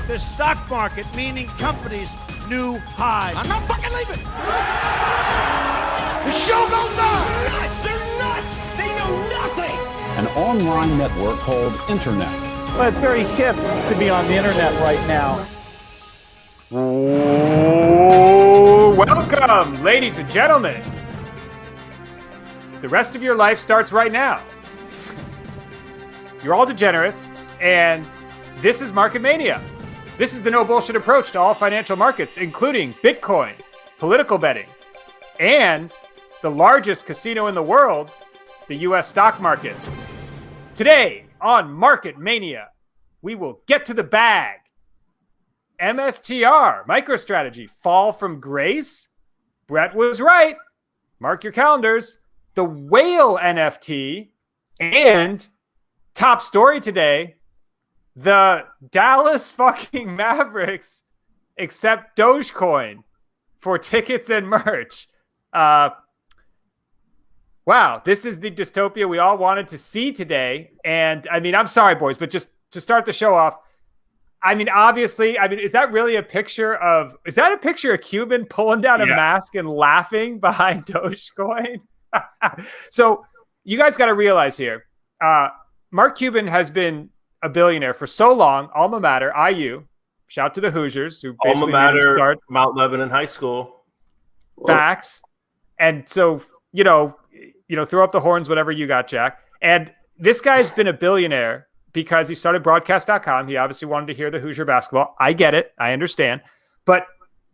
the stock market, meaning companies, new highs. I'm not fucking leaving. The show goes on. Nuts! They're nuts! They know nothing! An online network called Internet. Well, it's very hip to be on the internet right now. Welcome, ladies and gentlemen. The rest of your life starts right now. You're all degenerates, and this is Market Mania. This is the no bullshit approach to all financial markets, including Bitcoin, political betting, and the largest casino in the world, the US stock market. Today on Market Mania, we will get to the bag. MSTR, MicroStrategy, fall from grace? Brett was right. Mark your calendars. The WHALE NFT, and top story today, the Dallas fucking Mavericks accept Dogecoin for tickets and merch. Wow, this is the dystopia we all wanted to see today. And I mean, I'm sorry, boys, but just to start the show off, I mean, obviously, is that really a picture of Cuban pulling down a mask and laughing behind Dogecoin? So you guys got to realize here, Mark Cuban has been a billionaire for so long. Alma mater, IU. Shout to the Hoosiers, who basically Alma mater, Mount Lebanon High School. Facts. And so, you know, throw up the horns, whatever you got, Jack. And this guy's been a billionaire because he started broadcast.com. He obviously wanted to hear the Hoosier basketball. I get it. I understand. But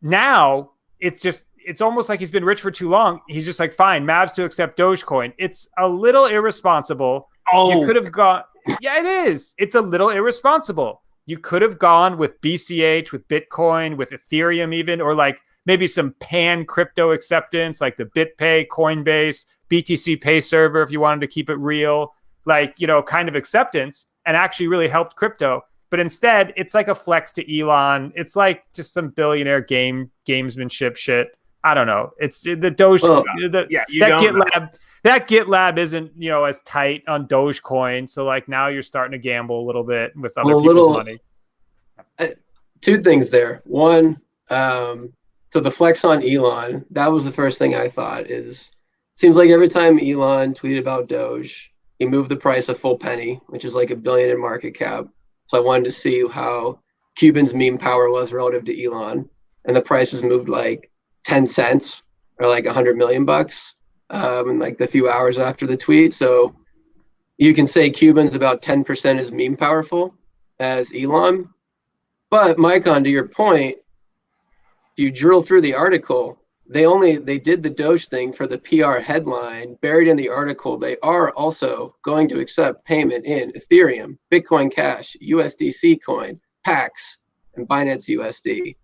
now it's almost like he's been rich for too long. He's just like, fine, Mavs to accept Dogecoin. It's a little irresponsible. Oh, you could have gone. Yeah, it is. It's a little irresponsible. You could have gone with BCH, with Bitcoin, with Ethereum even, or like maybe some pan crypto acceptance, like the BitPay, Coinbase, BTC Pay server, if you wanted to keep it real, like, kind of acceptance, and actually really helped crypto. But instead, it's like a flex to Elon. It's like just some billionaire gamesmanship shit. I don't know. It's the Doge. That GitLab isn't, as tight on Dogecoin. So like now you're starting to gamble a little bit with other people's money. Two things there. One, so the flex on Elon, that was the first thing I thought seems like every time Elon tweeted about Doge, he moved the price a full penny, which is like $1 billion in market cap. So I wanted to see how Cuban's meme power was relative to Elon. And the price was moved like 10 cents or like $100 million in like the few hours after the tweet. So you can say Cuban's about 10% as meme powerful as Elon. But Micon, to your point, if you drill through the article, they did the Doge thing for the PR headline. Buried in the article, they are also going to accept payment in Ethereum, Bitcoin Cash, USDC coin, Pax, and Binance USD.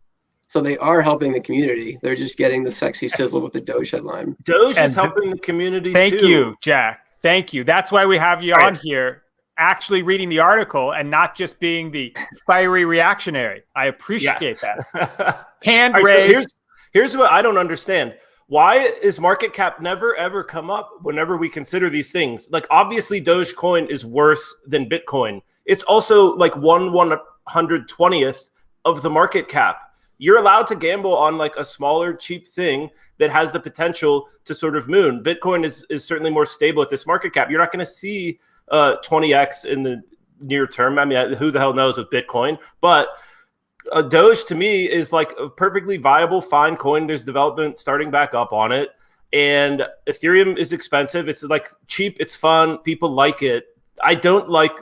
So they are helping the community. They're just getting the sexy sizzle with the Doge headline. Doge is helping the community Thank too. you, Jack. Thank you. That's why we have you on here, actually reading the article and not just being the fiery reactionary. I appreciate that. Hand raised. Here's what I don't understand. Why is market cap never, ever come up whenever we consider these things? Like, obviously, Dogecoin is worse than Bitcoin. It's also like 1/120th of the market cap. You're allowed to gamble on like a smaller, cheap thing that has the potential to sort of moon. Bitcoin is certainly more stable at this market cap. You're not going to see 20x in the near term. I mean, who the hell knows with Bitcoin? But Doge to me is like a perfectly viable, fine coin. There's development starting back up on it. And Ethereum is expensive. It's like cheap. It's fun. People like it. I don't like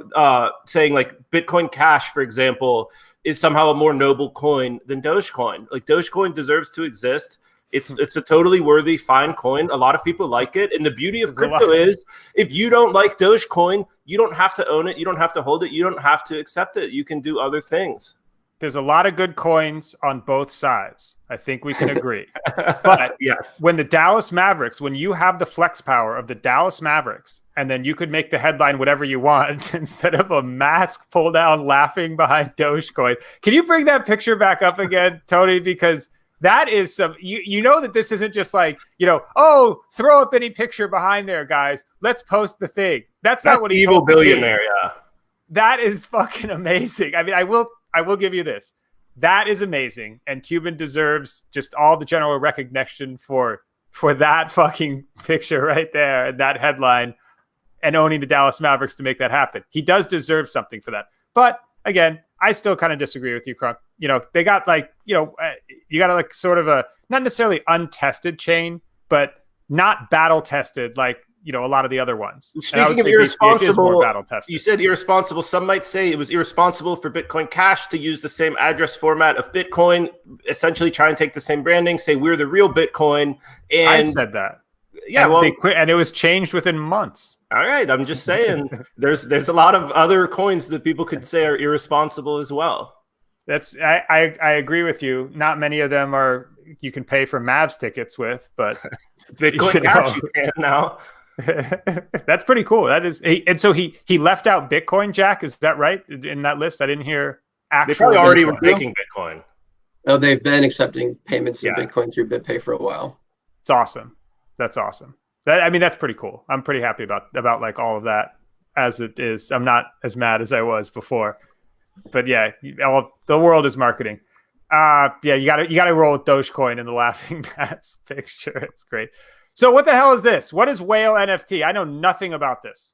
saying like Bitcoin Cash, for example, is somehow a more noble coin than Dogecoin. Like Dogecoin deserves to exist. It's a totally worthy, fine coin. A lot of people like it. And the beauty of crypto is if you don't like Dogecoin, you don't have to own it. You don't have to hold it. You don't have to accept it. You can do other things. There's a lot of good coins on both sides. I think we can agree. But yes, when the Dallas Mavericks, when you have the flex power of the Dallas Mavericks, and then you could make the headline whatever you want instead of a mask pull down laughing behind Dogecoin. Can you bring that picture back up again, Tony? Because that is some, you know that this isn't just like, oh, throw up any picture behind there, guys. Let's post the thing. That's not what he evil told billionaire, yeah. That is fucking amazing. I mean, I will I will give you this. That is amazing. And Cuban deserves just all the general recognition for that fucking picture right there and that headline and owning the Dallas Mavericks to make that happen. He does deserve something for that. But again, I still kind of disagree with you, Crunk. They got you got sort of a, not necessarily untested chain, but not battle tested like, a lot of the other ones. Speaking of irresponsible, battle tested. You said irresponsible. Some might say it was irresponsible for Bitcoin Cash to use the same address format of Bitcoin, essentially try and take the same branding, say we're the real Bitcoin. And I said that. Yeah, and they quit, and it was changed within months. All right, I'm just saying there's a lot of other coins that people could say are irresponsible as well. I agree with you. Not many of them are you can pay for Mavs tickets with, but Bitcoin Cash you can now. That's pretty cool. That is, and so he left out Bitcoin, Jack. Is that right in that list? I didn't hear actual. They probably already Bitcoin. were taking Bitcoin. Oh, they've been accepting payments in Bitcoin through BitPay for a while. It's awesome. That's awesome. That's pretty cool. I'm pretty happy about like all of that as it is. I'm not as mad as I was before, but yeah, the world is marketing. You gotta roll with Dogecoin in the laughing gas picture. It's great. So what the hell is this? What is WHALE NFT? I know nothing about this.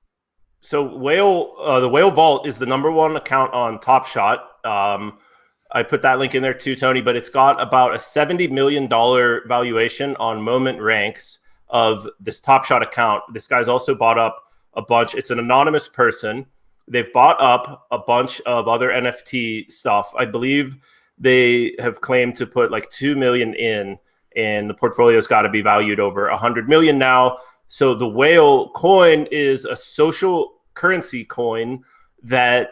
So the WHALE Vault is the #1 account on Top Shot. I put that link in there too, Tony, but it's got about a $70 million valuation on Moment Ranks of this Top Shot account. This guy's also bought up a bunch. It's an anonymous person. They've bought up a bunch of other NFT stuff. I believe they have claimed to put like 2 million in, and the portfolio's got to be valued over 100 million now. So the WHALE coin is a social currency coin that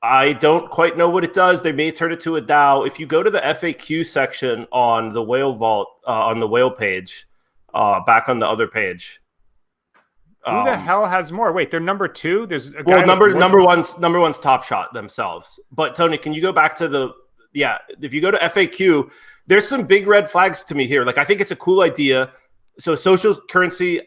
I don't quite know what it does. They may turn it to a DAO. If you go to the FAQ section on the WHALE Vault, on the WHALE page, back on the other page. Who the hell has more? Wait, they're number 2? There's a guy number one's Top Shot themselves. But Tony, can you go back to if you go to FAQ, there's some big red flags to me here. Like, I think it's a cool idea. So social currency,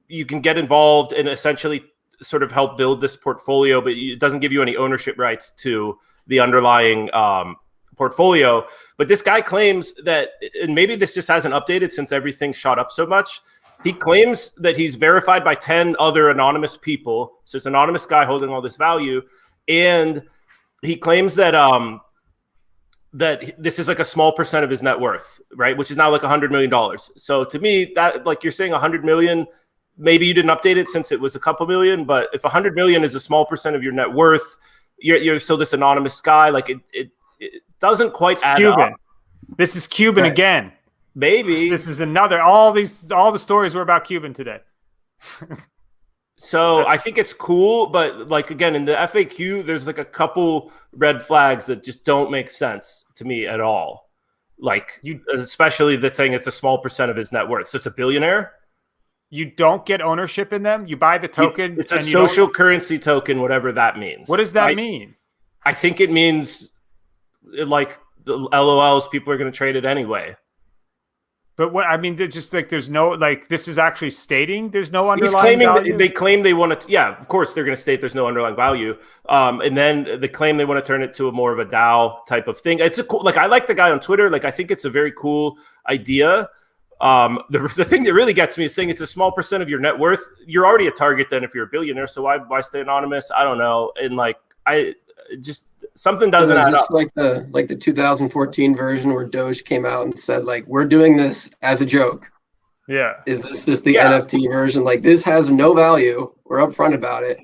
you can get involved and essentially sort of help build this portfolio, but it doesn't give you any ownership rights to the underlying portfolio. But this guy claims that, and maybe this just hasn't updated since everything shot up so much, he claims that he's verified by 10 other anonymous people. So it's an anonymous guy holding all this value. And he claims that that this is like a small percent of his net worth, right? Which is now like $100 million. So to me, that, like, you're saying 100 million, maybe you didn't update it since it was a couple million, but if 100 million is a small percent of your net worth, you're still this anonymous guy. Like it doesn't quite add Cuban. up. This is Cuban again. Maybe this is another. All the stories were about Cuban today. So I think it's cool, but like, again, in the FAQ, there's like a couple red flags that just don't make sense to me at all. Like, especially that saying it's a small percent of his net worth. So it's a billionaire. You don't get ownership in them. You buy the token. It's a social currency token, whatever that means. What does that mean? I think it means like the LOLs, people are going to trade it anyway. But what I mean, just like there's no, like, this is actually stating there's no underlying value. They claim they want to. Yeah, of course they're going to state there's no underlying value. And then they claim they want to turn it to a more of a DAO type of thing. It's a cool. Like, I like the guy on Twitter. Like, I think it's a very cool idea. The thing that really gets me is saying it's a small percent of your net worth. You're already a target then if you're a billionaire. So why stay anonymous? I don't know. And like, something doesn't add up. Like the 2014 version where Doge came out and said, like, we're doing this as a joke. Yeah. Is this just the NFT version? Like, this has no value. We're upfront about it.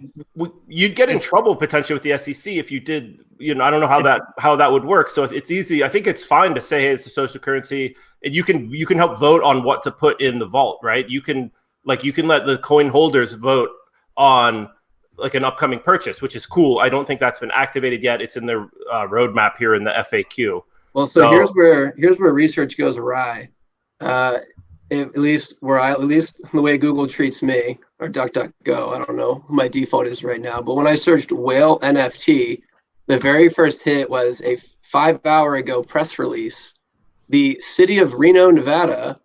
You'd get in trouble potentially with the SEC if you did. I don't know how that would work. So it's easy. I think it's fine to say, hey, it's a social currency, and you can help vote on what to put in the vault, right? You can let the coin holders vote on like an upcoming purchase, which is cool. I don't think that's been activated yet. It's in the roadmap here in the FAQ. Well, so here's where research goes awry. At least the way Google treats me, or DuckDuckGo, I don't know who my default is right now. But when I searched WHALE NFT, the very first hit was a 5-hour ago press release. The city of Reno, Nevada,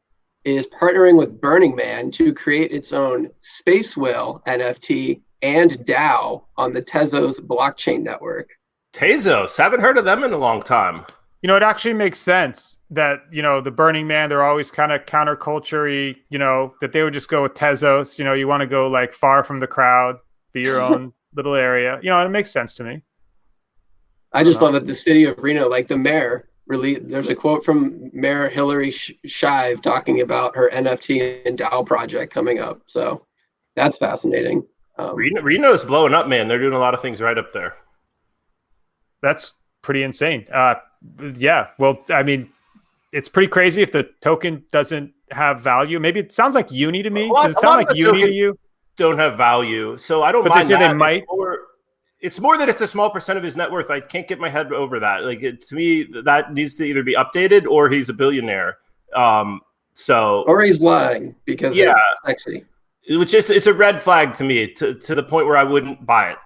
is partnering with Burning Man to create its own Space Whale NFT and DAO on the Tezos blockchain network. Tezos, haven't heard of them in a long time. You know, it actually makes sense that, you know, the Burning Man, they're always kind of counterculture-y, you know, that they would just go with Tezos. You know, you want to go like far from the crowd, be your own little area. You know, it makes sense to me. I just love that the city of Reno, like the mayor, really. There's a quote from Mayor Hillary Shive talking about her NFT and DAO project coming up. So that's fascinating. Reno's blowing up, man. They're doing a lot of things right up there. That's pretty insane. Yeah. Well, I mean, it's pretty crazy if the token doesn't have value. Maybe it sounds like Uni to me. Does it sound like Uni to you? Don't have value, so I don't but mind they say that. They might. It's more that it's a small percent of his net worth. I can't get my head over that. Like to me, that needs to either be updated or he's a billionaire. Or he's lying because it's sexy. It's a red flag to me to the point where I wouldn't buy it.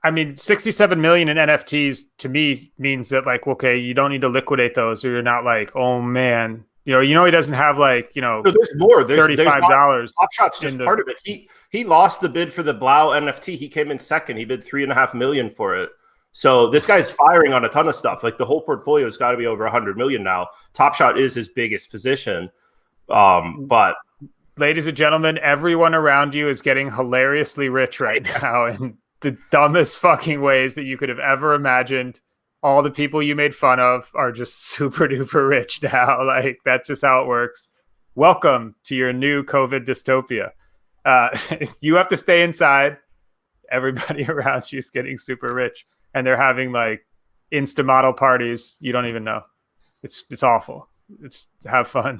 I mean, 67 million in NFTs to me means that, like, okay, you don't need to liquidate those, or you're not like, oh man, you know, he doesn't have like, you know, so there's more. There's $35. Top Shot's just part of it. He lost the bid for the Blau NFT. He came in second. He bid $3.5 million for it. So this guy's firing on a ton of stuff. Like the whole portfolio has got to be over 100 million now. Top Shot is his biggest position. But ladies and gentlemen, everyone around you is getting hilariously rich right now in the dumbest fucking ways that you could have ever imagined. All the people you made fun of are just super duper rich now. Like, that's just how it works. Welcome to your new COVID dystopia. You have to stay inside. Everybody around you is getting super rich, and they're having like Insta model parties. You don't even know. It's awful. It's have fun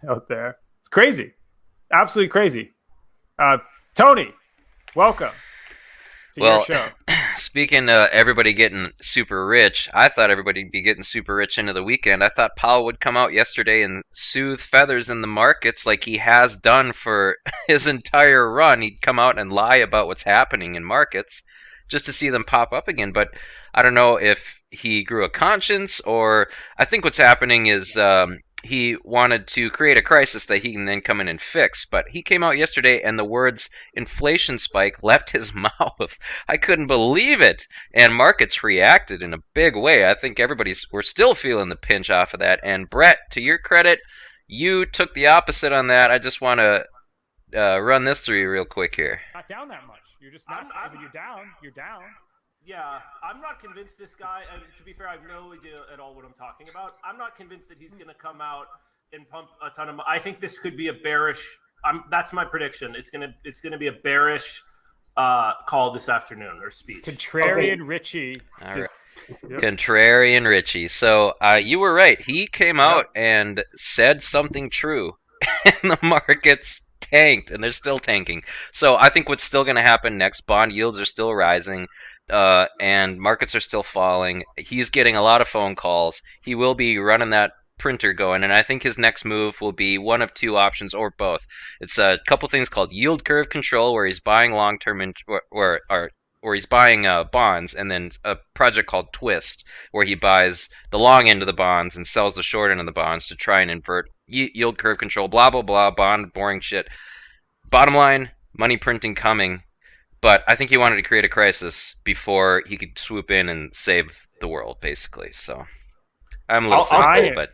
out there. It's crazy. Absolutely crazy. Tony, welcome to your show. Speaking of everybody getting super rich, I thought everybody'd be getting super rich into the weekend. I thought Powell would come out yesterday and soothe feathers in the markets like he has done for his entire run. He'd come out and lie about what's happening in markets just to see them pop up again. But I don't know if he grew a conscience, or I think what's happening is he wanted to create a crisis that he can then come in and fix. But he came out yesterday and the words inflation spike left his mouth. I couldn't believe it. And markets reacted in a big way. I think we're still feeling the pinch off of that. And Brett, to your credit, you took the opposite on that. I just want to run this through you real quick here. Not down that much. You're just not. You're down. You're down. Yeah, I'm not convinced this guy, to be fair, I have no idea at all what I'm talking about. I'm not convinced that he's going to come out and pump a ton of money. I think this could be a bearish, that's my prediction. It's going to be a bearish call this afternoon, or speech. Contrarian Richie. All right. Yep. Contrarian Richie. So you were right. He came out and said something true, and the markets tanked, and they're still tanking. So I think what's still going to happen next, bond yields are still rising. And markets are still falling. He's getting a lot of phone calls. He will be running that printer going, and I think his next move will be one of two options or both. It's a couple things called yield curve control, where he's buying long-term or he's buying bonds, and then a project called Twist, where he buys the long end of the bonds and sells the short end of the bonds to try and invert yield curve control. Blah blah blah. Bond boring shit. Bottom line, money printing coming. But I think he wanted to create a crisis before he could swoop in and save the world, basically. So I'm a little cynical, but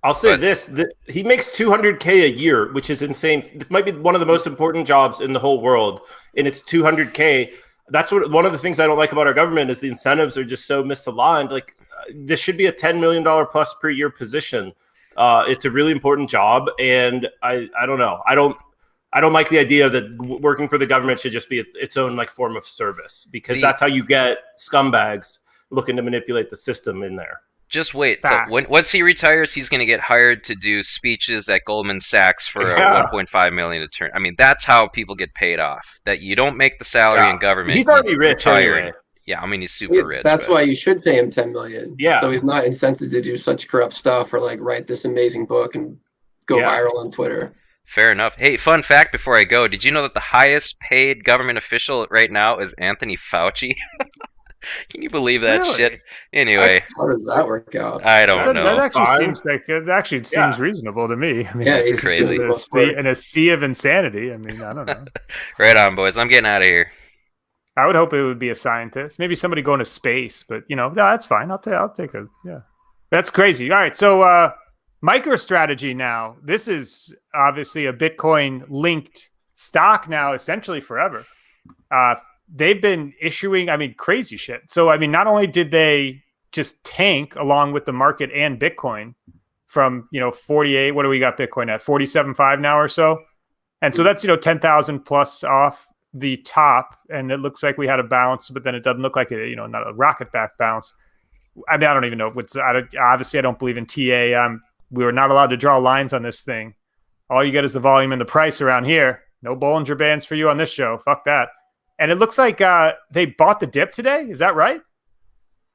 I'll say this: he makes $200K a year, which is insane. This might be one of the most important jobs in the whole world, and it's $200K. That's one of the things I don't like about our government is the incentives are just so misaligned. Like this should be a $10 million plus per year position. It's a really important job, and I don't know. I don't like the idea that working for the government should just be its own like form of service, because that's how you get scumbags looking to manipulate the system in there. Just wait. So once he retires, he's going to get hired to do speeches at Goldman Sachs for $1.5 million a turn. I mean, that's how people get paid off. That you don't make the salary in government. He's already rich anyway. Yeah, I mean, he's super rich. That's why you should pay him $10 million. Yeah. So he's not incented to do such corrupt stuff or like write this amazing book and go viral on Twitter. Fair enough. Hey, fun fact before I go. Did you know that the highest paid government official right now is Anthony Fauci? Can you believe that shit? Anyway. How does that work out? I don't know. That actually seems reasonable to me. I mean, it's crazy. In a sea of insanity. I mean, I don't know. Right on, boys. I'm getting out of here. I would hope it would be a scientist, maybe somebody going to space, but no, that's fine. I'll take a, yeah. That's crazy. All right. So, MicroStrategy now, this is obviously a Bitcoin linked stock now, essentially forever. They've been issuing, crazy shit. So, not only did they just tank along with the market and Bitcoin from, 48, what do we got Bitcoin at? 47.5 now or so. And so that's, 10,000 plus off the top. And it looks like we had a bounce, but then it doesn't look like it, not a rocket back bounce. I don't even know obviously I don't believe in TA. We were not allowed to draw lines on this thing. All you get is the volume and the price around here. No Bollinger Bands for you on this show. Fuck that. And it looks like they bought the dip today. Is that right?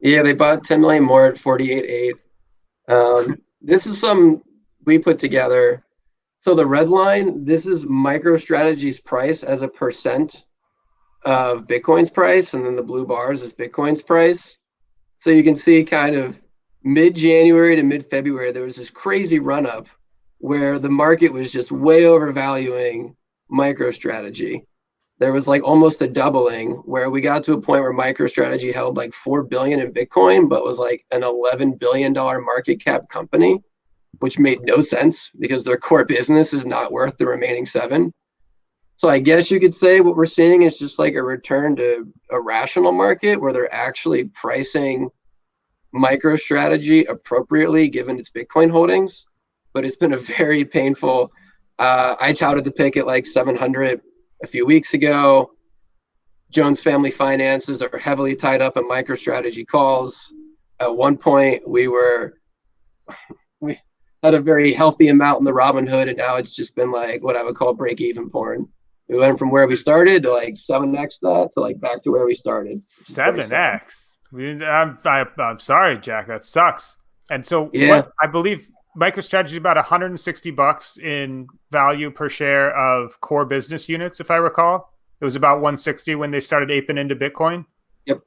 Yeah, they bought 10 million more at 48.8. This is some we put together. So the red line, this is MicroStrategy's price as a percent of Bitcoin's price, and then the blue bars is Bitcoin's price. So you can see kind of mid-January to mid-February, there was this crazy run-up where the market was just way overvaluing MicroStrategy. There was like almost a doubling where we got to a point where MicroStrategy held like 4 billion in Bitcoin, but was like an $11 billion market cap company, which made no sense because their core business is not worth the remaining 7. So I guess you could say what we're seeing is just like a return to a rational market where they're actually pricing MicroStrategy appropriately given its Bitcoin holdings. But it's been a very painful, I touted the pick at like 700 a few weeks ago. Jones Family Finances are heavily tied up in MicroStrategy calls. At one point, we had a very healthy amount in the Robinhood, and now it's just been like what I would call break-even porn. We went from where we started to like 7x that to like back to where we started. 7x. I'm sorry, Jack. That sucks. And so I believe MicroStrategy is about $160 in value per share of core business units, if I recall. It was about 160 when they started aping into Bitcoin. Yep.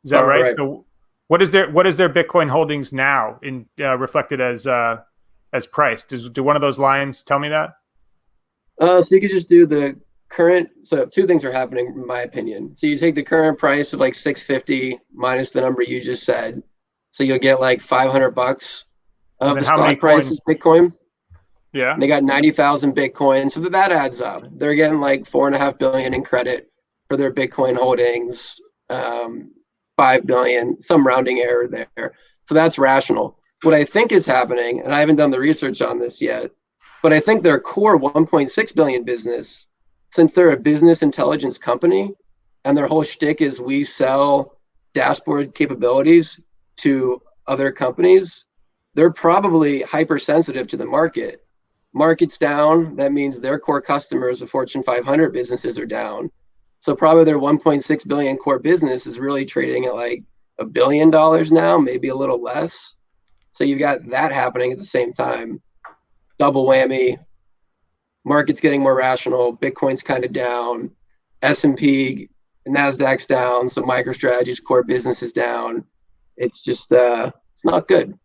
Is that right? So what is their Bitcoin holdings now in reflected as price? Do one of those lines tell me that? So you could just do the current. So 2 things are happening in my opinion. So you take the current price of like 650 minus the number you just said. So you'll get like $500 of the stock price is Bitcoin. Yeah. And they got 90,000 Bitcoin. So that adds up. They're getting like 4.5 billion in credit for their Bitcoin holdings. 5 billion, some rounding error there. So that's rational. What I think is happening, and I haven't done the research on this yet, but I think their core 1.6 billion business, since they're a business intelligence company and their whole shtick is we sell dashboard capabilities to other companies, they're probably hypersensitive to the market. Market's down, that means their core customers, the Fortune 500 businesses, are down. So probably their 1.6 billion core business is really trading at like $1 billion now, maybe a little less. So you've got that happening at the same time. Double whammy. Market's getting more rational. Bitcoin's kind of down. S&P, NASDAQ's down. So MicroStrategy's core business is down. It's just, it's not good.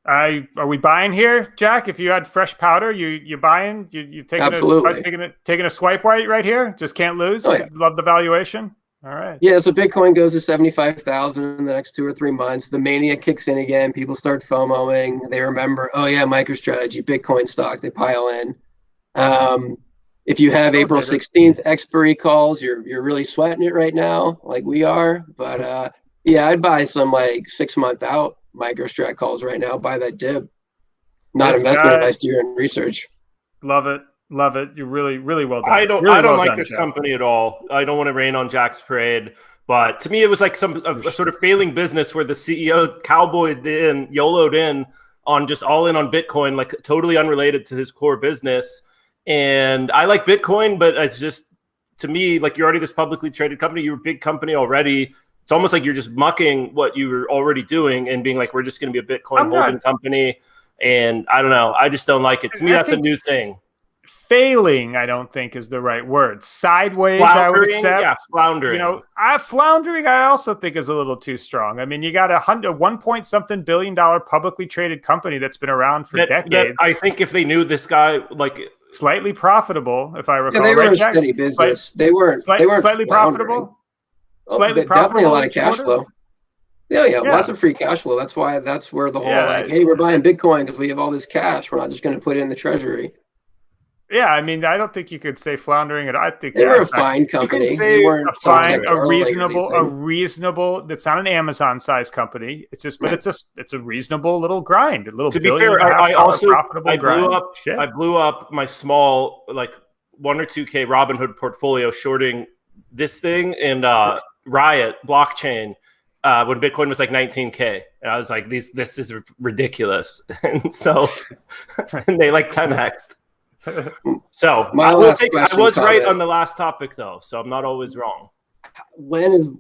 Are we buying here, Jack? If you had fresh powder, you buying? You taking a swipe right here? Just can't lose. Oh, yeah. Love the valuation. All right. Yeah, so Bitcoin goes to 75,000 in the next 2 or 3 months. The mania kicks in again. People start FOMOing. They remember, oh yeah, MicroStrategy, Bitcoin stock. They pile in. If you have April 16th expiry calls, you're really sweating it right now, like we are. But yeah, I'd buy some like 6-month out MicroStrat calls right now. Buy that dip. Not investment advice, do your own research. Love it. Love it. You're really well done. I don't like this company at all. I don't want to rain on Jack's parade, but to me, it was like a sort of failing business where the CEO cowboyed in, YOLO'd in on just all in on Bitcoin, like totally unrelated to his core business. And I like Bitcoin, but it's just, to me, like, you're already this publicly traded company. You're a big company already. It's almost like you're just mucking what you were already doing and being like, we're just going to be a Bitcoin holding company. And I don't know. I just don't like it. To me, that's a new thing. Failing, I don't think is the right word. Sideways, I would accept. Yeah, floundering. Floundering, I also think is a little too strong. I mean, you got a 1 point something billion dollar publicly traded company that's been around for decades. I think if they knew this guy, like slightly profitable, if I recall. Yeah, they were right, a Jack? steady business. They weren't Slightly floundering. profitable. Slightly Definitely a lot of each cash quarter? flow. Yeah, lots of free cash flow. That's where the whole hey, we're buying Bitcoin because we have all this cash. We're not just going to put it in the treasury. Yeah, I mean, I don't think you could say floundering. I think they were a fine company. They weren't a reasonable. That's not an Amazon-sized company. It's just, but it's a reasonable little grind. A little. To be fair, I blew up my small 1 or 2K Robinhood portfolio shorting this thing and Riot blockchain when Bitcoin was like 19K. And I was like, this is ridiculous. And so and they 10x'd. So I was right on the last topic though, so I'm not always wrong. When's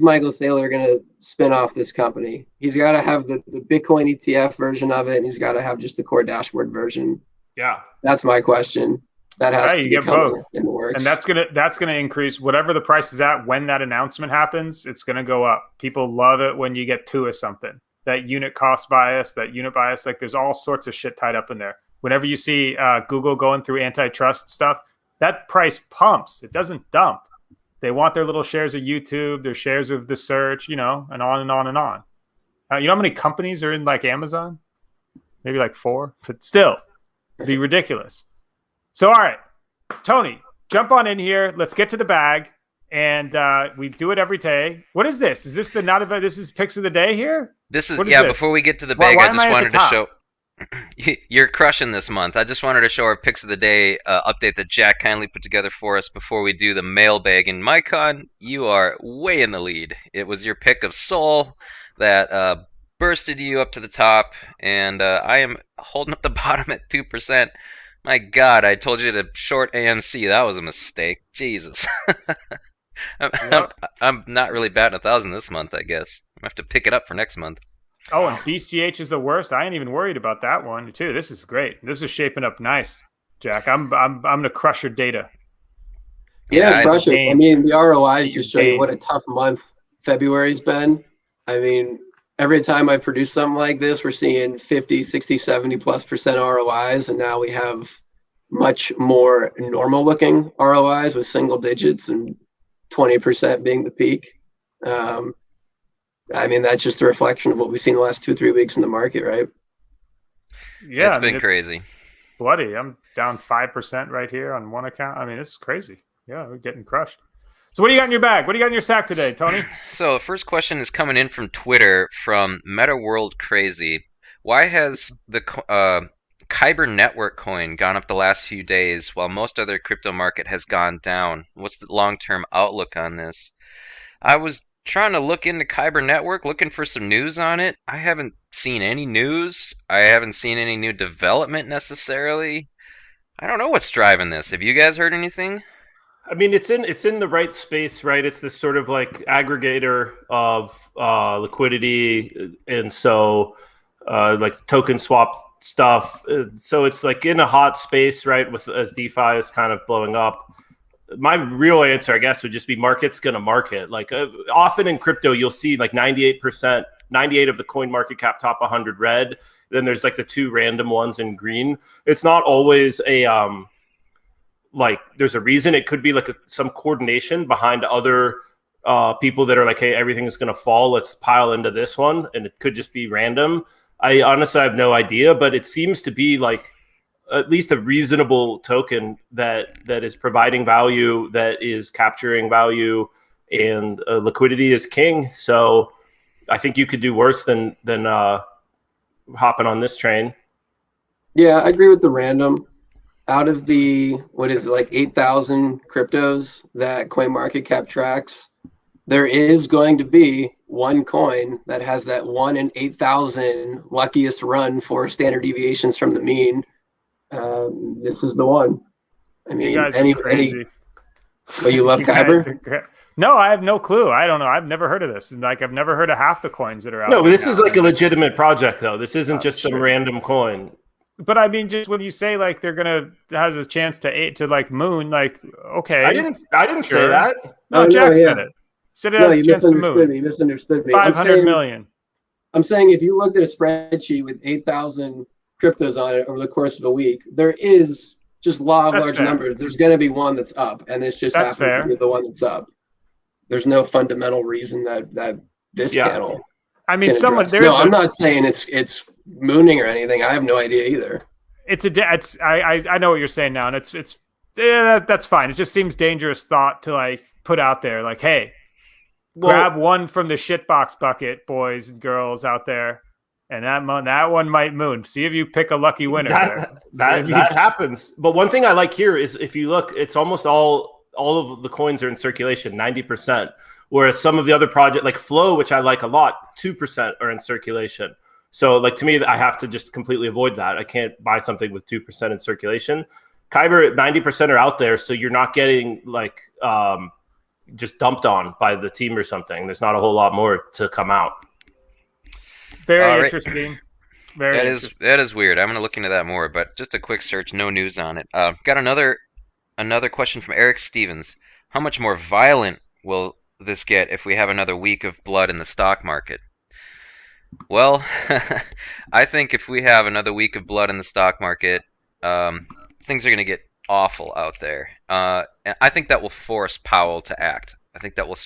Michael Saylor going to spin off this company? He's got to have the Bitcoin ETF version of it, and he's got to have just the core dashboard version. Yeah, that's my question. That has to be get both in the works, and that's gonna increase whatever the price is at when that announcement happens. It's gonna go up. People love it when you get two of something. That unit cost bias, that unit bias, there's all sorts of shit tied up in there. Whenever you see Google going through antitrust stuff, that price pumps. It doesn't dump. They want their little shares of YouTube, their shares of the search, and on and on and on. You know how many companies are in Amazon? Maybe 4, but still, it'd be ridiculous. So, all right, Tony, jump on in here. Let's get to the bag, and we do it every day. What is this? Is this this is picks of the day here? This is this? Before we get to the bag, I just wanted to show. You're crushing this month. I just wanted to show our picks of the day update that Jack kindly put together for us before we do the mailbag. And Mycon, you are way in the lead. It was your pick of Soul that bursted you up to the top, and I am holding up the bottom at 2%. My God, I told you to short AMC. That was a mistake. Jesus. I'm not really batting 1,000 this month, I guess. I'm going to have to pick it up for next month. Oh, and BCH is the worst. I ain't even worried about that one, too. This is great. This is shaping up nice, Jack. I'm going to crush your data. Yeah, crush it. I mean, the ROIs just show you what a tough month February's been. I mean, every time I produce something like this, we're seeing 50, 60, 70+% ROIs, and now we have much more normal looking ROIs with single digits and 20% being the peak. I mean, that's just a reflection of what we've seen the last 2-3 weeks in the market, right? Yeah, it's been crazy. Bloody. I'm down 5% right here on one account. I mean, it's crazy. Yeah, we're getting crushed. So what do you got in your bag? What do you got in your sack today, Tony? So the first question is coming in from Twitter from Meta World Crazy. Why has the Kyber Network coin gone up the last few days while most other crypto market has gone down? What's the long-term outlook on this? I was trying to look into Kyber Network, looking for some news on it. I haven't seen any news. I haven't seen any new development necessarily. I don't know what's driving this. Have you guys heard anything? I mean, it's in the right space, right? It's this sort of aggregator of liquidity, and so token swap stuff. So it's in a hot space, right? As DeFi is kind of blowing up. My real answer, I guess, would just be market's going to market. Often in crypto, you'll see 98 of the coin market cap top 100 red. Then there's the 2 random ones in green. It's not always a there's a reason. It could be some coordination behind other people that are hey, everything's going to fall. Let's pile into this one. And it could just be random. I honestly have no idea, but it seems to be at least a reasonable token that is providing value, that is capturing value, and liquidity is king. So I think you could do worse than hopping on this train. Yeah, I agree with the random. Out of the 8,000 cryptos that CoinMarketCap tracks, there is going to be one coin that has that 1 in 8,000 luckiest run for standard deviations from the mean. This is the one. I mean, you love Kyber? No, I have no clue. I don't know. I've never heard of this. And I've never heard of half the coins that are out. No, but this is a legitimate project, though. This isn't just some random coin. But I mean, just when you say they're gonna has a chance to moon, okay. I didn't say that. No, Jack said it. Said it has a chance to moon. You misunderstood me. 500 million. I'm saying if you looked at a spreadsheet with 8,000 cryptos on it over the course of a week, there is just law of That's large fair. numbers. There's going to be one that's up, and this just That's happens fair. to be the one that's up. There's no fundamental reason that this panel. I mean, can address. I'm not saying it's mooning or anything. I have no idea either. I know what you're saying now, and that's fine. It just seems dangerous thought to like put out there, like, hey, grab one from the shitbox bucket, boys and girls out there, and that one might moon. See if you pick a lucky winner. That happens. But one thing I like here is if you look, it's almost all of the coins are in circulation, 90%. Whereas some of the other projects like Flow, which I like a lot, 2% are in circulation. So like to me, I have to just completely avoid that. I can't buy something with 2% in circulation. Kyber, 90% are out there, so you're not getting like just dumped on by the team or something. There's not a whole lot more to come out. Very interesting. That is weird. I'm going to look into that more, but just a quick search, no news on it. Got another question from Eric Stevens. How much more violent will this get if we have another week of blood in the stock market? Well, I think if we have another week of blood in the stock market, things are going to get awful out there. And I think that will force Powell to act. I think that will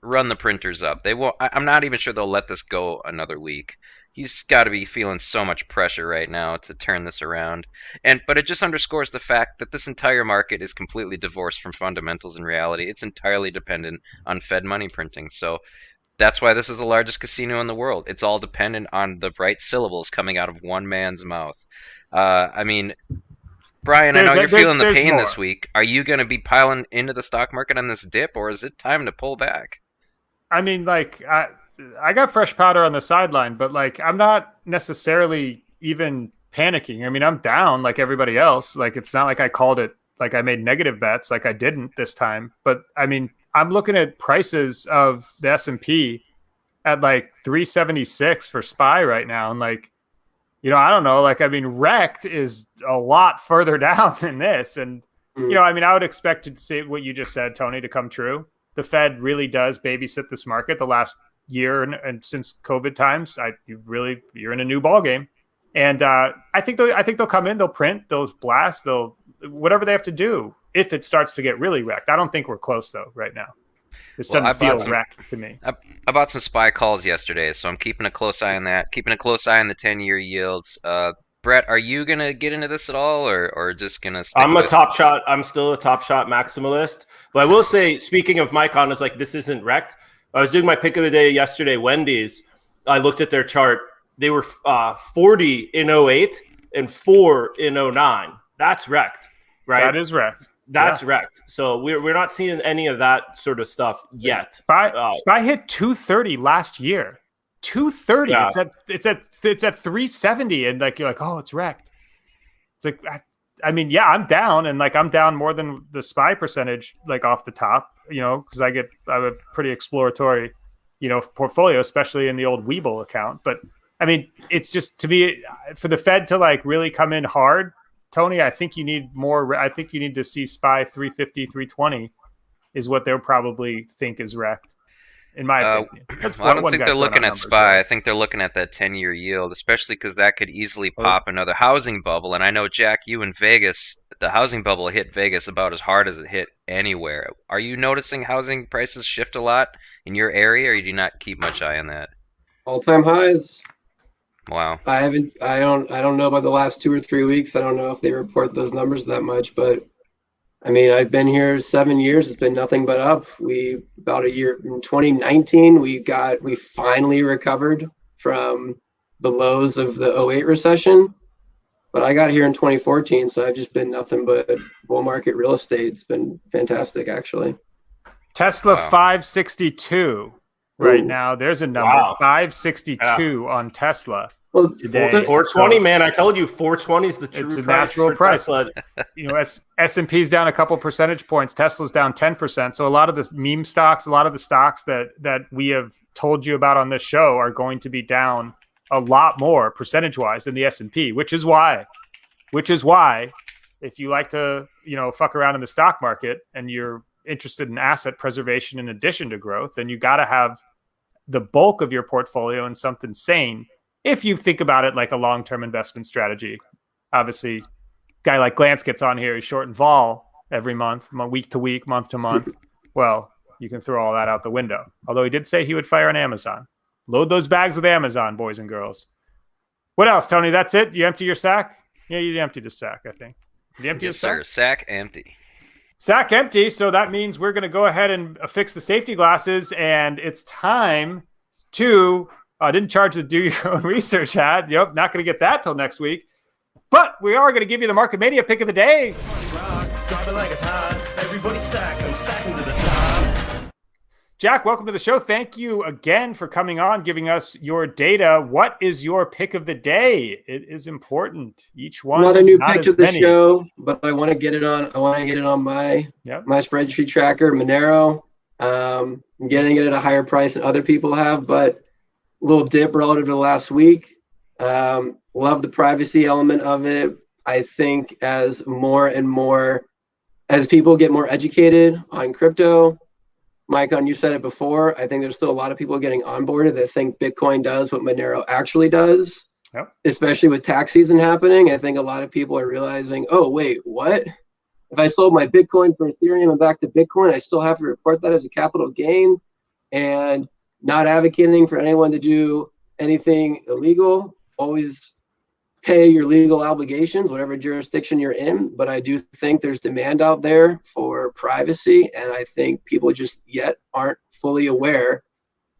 run the printers up. They won't. I'm not even sure they'll let this go another week. He's got to be feeling so much pressure right now to turn this around. But it just underscores the fact that this entire market is completely divorced from fundamentals and reality. It's entirely dependent on Fed money printing. So that's why this is the largest casino in the world. It's all dependent on the bright syllables coming out of one man's mouth. I mean, Brian, I know you're feeling the pain this week. Are you going to be piling into the stock market on this dip, or is it time to pull back? I mean, like, I got fresh powder on the sideline, but like, I'm not necessarily even panicking. I mean, I'm down like everybody else. Like, it's not like I called it, like I made negative bets, like I didn't this time. But I mean, I'm looking at prices of the S&P at like 376 for SPY right now. And like, you know, I don't know, like, I mean, Rect is a lot further down than this. And, you know, I mean, I would expect to see what you just said, Tony, to come true. The Fed really does babysit this market the last year and since COVID times. You're in a new ball game. And I think they'll come in, they'll print, they'll blast, they'll whatever they have to do if it starts to get really wrecked. I don't think we're close though right now. This doesn't feel wrecked to me. I bought some SPY calls yesterday, so I'm keeping a close eye on that. Keeping a close eye on the 10-year yields. Brett, are you gonna get into this at all, or just gonna stick I'm still a Top Shot maximalist. But I will say, speaking of Micon, is like this isn't wrecked. I was doing my pick of the day yesterday, Wendy's. I looked at their chart. They were 40 in 08 and 4 in 09. That's wrecked, right? That is wrecked. That's wrecked. So we're not seeing any of that sort of stuff yet. SPY hit 230 last year. 230. Yeah. It's at 370, and like you're like, oh, it's wrecked. It's like, I mean, yeah, I'm down, and like I'm down more than the SPY percentage, like off the top, you know, because I have a pretty exploratory, you know, portfolio, especially in the old Webull account. But I mean, it's just, to me, for the Fed to like really come in hard, Tony, I think you need more. I think you need to see SPY 350, 320 is what they'll probably think is wrecked. In my opinion. I don't think they're looking at SPY. I think they're looking at that 10-year yield, especially because that could easily pop another housing bubble. And I know, Jack, you in Vegas, the housing bubble hit Vegas about as hard as it hit anywhere. Are you noticing housing prices shift a lot in your area, or do you not keep much eye on that? All-time highs. Wow. I don't know about the last 2 or 3 weeks. I don't know if they report those numbers that much, but I mean, I've been here 7 years. It's been nothing but up. About a year in 2019, we finally recovered from the lows of the 08 recession. But I got here in 2014, so I've just been nothing but bull market real estate. It's been fantastic, actually. Tesla 562 right now. There's a number 562 on Tesla. Well, today. 420, man. I told you 420 is the true it's a price natural price. Tesla. You know, S&P's down a couple percentage points. Tesla's down 10%. So a lot of the meme stocks, a lot of the stocks that we have told you about on this show are going to be down a lot more percentage-wise than the S&P, which is why if you like to, you know, fuck around in the stock market and you're interested in asset preservation in addition to growth, then you got to have the bulk of your portfolio in something sane. If you think about it like a long-term investment strategy, obviously guy like Glance gets on here, he's short and vol every month, week to week, month to month. Well, you can throw all that out the window. Although he did say he would fire on Amazon. Load those bags with Amazon, boys and girls. What else, Tony? That's it? You empty your sack? Yeah, you emptied the sack, I think. Did you empty Yes, the sack? sir. Sack empty. Sack empty, so that means we're going to go ahead and fix the safety glasses, and it's time to didn't charge to do your own research ad. Yep, not going to get that till next week. But we are going to give you the Market Mania pick of the day. Jack, welcome to the show. Thank you again for coming on, giving us your data. What is your pick of the day? It is important. Each one. It's not a new pick to the show, but I want to get it on. I want to get it on my spreadsheet tracker, Monero. I'm getting it at a higher price than other people have, but a little dip relative to the last week. Love the privacy element of it. I think as more and more, as people get more educated on crypto, Micon, you said it before. I think there's still a lot of people getting onboarded that think Bitcoin does what Monero actually does, especially with tax season happening. I think a lot of people are realizing, oh, wait, what? If I sold my Bitcoin for Ethereum and back to Bitcoin, I still have to report that as a capital gain, and not advocating for anyone to do anything illegal. Always pay your legal obligations, whatever jurisdiction you're in. But I do think there's demand out there for privacy, and I think people just yet aren't fully aware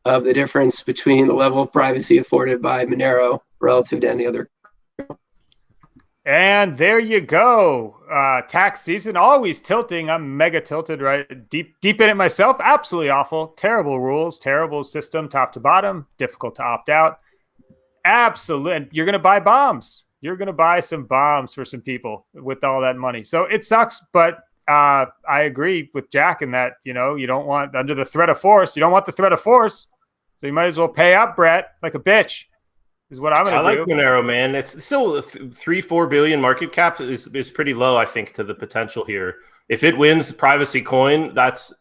of the difference between the level of privacy afforded by Monero relative to any other. And there you go. Tax season, always tilting. I'm mega tilted, right? Deep in it myself. Absolutely awful. Terrible rules, terrible system, top to bottom, difficult to opt out. Absolutely. You're going to buy bombs. You're going to buy some bombs for some people with all that money. So it sucks, but I agree with Jack in that, you don't want, under the threat of force, you don't want the threat of force. So you might as well pay up, Brett, like a bitch. Is what I'm going to do. I like Monero, man. It's still 3-4 billion market cap is pretty low, I think, to the potential here. If it wins privacy coin, that's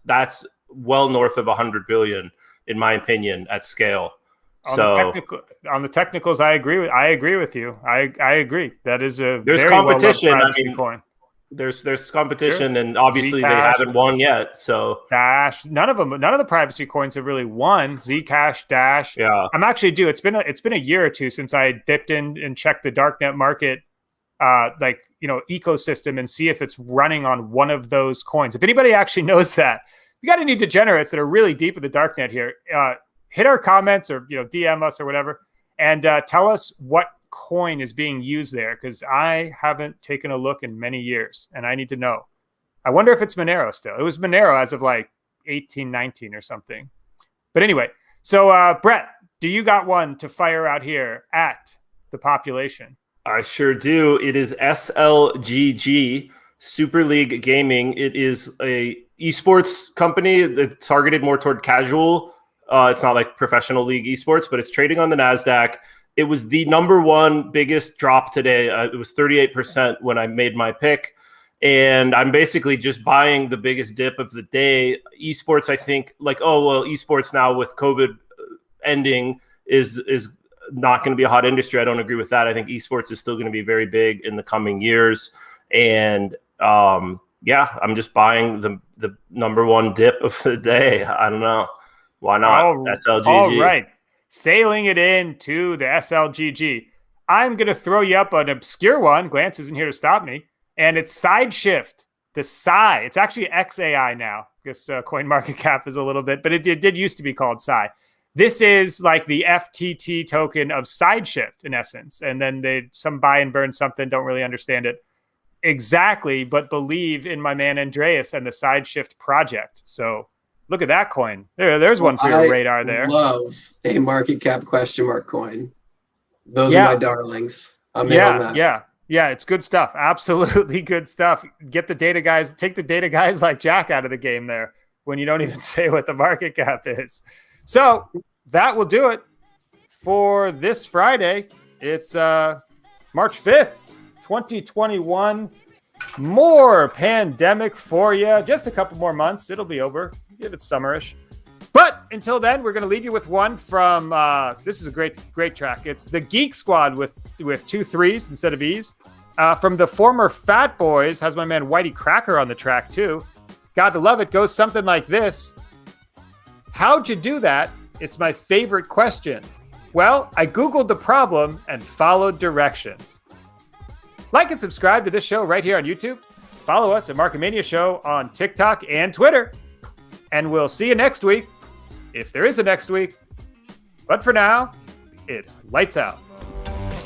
well north of 100 billion, in my opinion, at scale. On the technicals, I agree with you. I agree. That is a there's very competition. Well-loved coin. There's competition, sure. And obviously Zcash, they haven't won yet. So Dash, none of the privacy coins have really won. Zcash, Dash. Yeah, I'm actually due. It's been a year or two since I dipped in and checked the darknet market, ecosystem, and see if it's running on one of those coins. If anybody actually knows that, you got any degenerates that are really deep in the darknet here. Hit our comments or DM us or whatever, and tell us what coin is being used there, because I haven't taken a look in many years and I need to know. I wonder if it's Monero still. It was Monero as of like 1819 or something. But anyway, so Brett, do you got one to fire out here at the population? I sure do. It is SLGG, Super League Gaming. It is a esports company that's targeted more toward casual. It's not like professional league esports, but it's trading on the NASDAQ. It was the number one biggest drop today. It was 38% when I made my pick. And I'm basically just buying the biggest dip of the day. Esports, I think, esports now with COVID ending is not going to be a hot industry. I don't agree with that. I think esports is still going to be very big in the coming years. And I'm just buying the number one dip of the day. I don't know. Why not? SLGG. All right. Sailing it into the SLGG. I'm going to throw you up an obscure one. Glance isn't here to stop me. And it's Sideshift. The Psy. It's actually XAI now. I guess CoinMarketCap is a little bit, but it did used to be called Psy. This is like the FTT token of Sideshift in essence. And then some buy and burn something, don't really understand it exactly, but believe in my man Andreas and the Sideshift project. So look at that coin. There's one for your radar there. I love a market cap question mark coin. Those are my darlings. I'm in on that. Yeah, it's good stuff. Absolutely good stuff. Get the data guys, take the data guys like Jack out of the game there when you don't even say what the market cap is. So that will do it for this Friday. It's March 5th, 2021. More pandemic for you. Just a couple more months. It'll be over. Give it summerish. But until then, we're going to leave you with one from, this is a great track. It's the Geek Squad with 2 3s instead of E's. From the former Fat Boys, has my man Whitey Cracker on the track too. Got to love it. Goes something like this. How'd you do that? It's my favorite question. Well, I Googled the problem and followed directions. Like and subscribe to this show right here on YouTube. Follow us at Marketmania Show on TikTok and Twitter. And we'll see you next week, if there is a next week. But for now, it's lights out.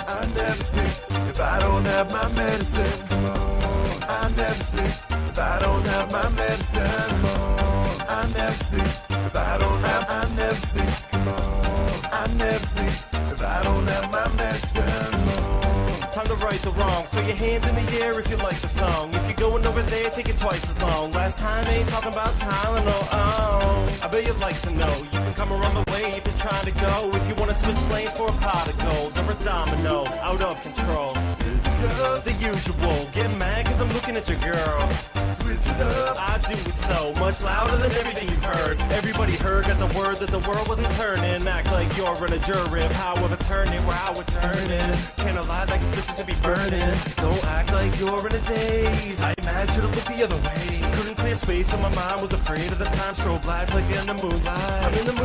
I never sleep if I don't have my medicine. I never sleep if I don't have my medicine. I never sleep if I don't have. I never sleep. I never sleep if I don't have my medicine. Time to right the wrong. So your hands in the air if you like the song. If you're going over there, take it twice as long. Last time ain't talking about Tylenol. Oh, I bet you'd like to know. You can come around the way if you're trying to go. If you want to switch lanes for a pot of gold or a domino, out of control. The usual. Get mad cause I'm looking at your girl. Switch it up. I do it so much louder than everything you've heard. Everybody heard, got the word that the world wasn't turning. Act like you're in a jury. Power of attorney where I would turn in. Can't lie like this is to be burning. Don't act like you're in a daze. I imagine should've looked the other way. Couldn't clear space on my mind. Was afraid of the time. Strobe lights like in the moonlight. I'm in the mood.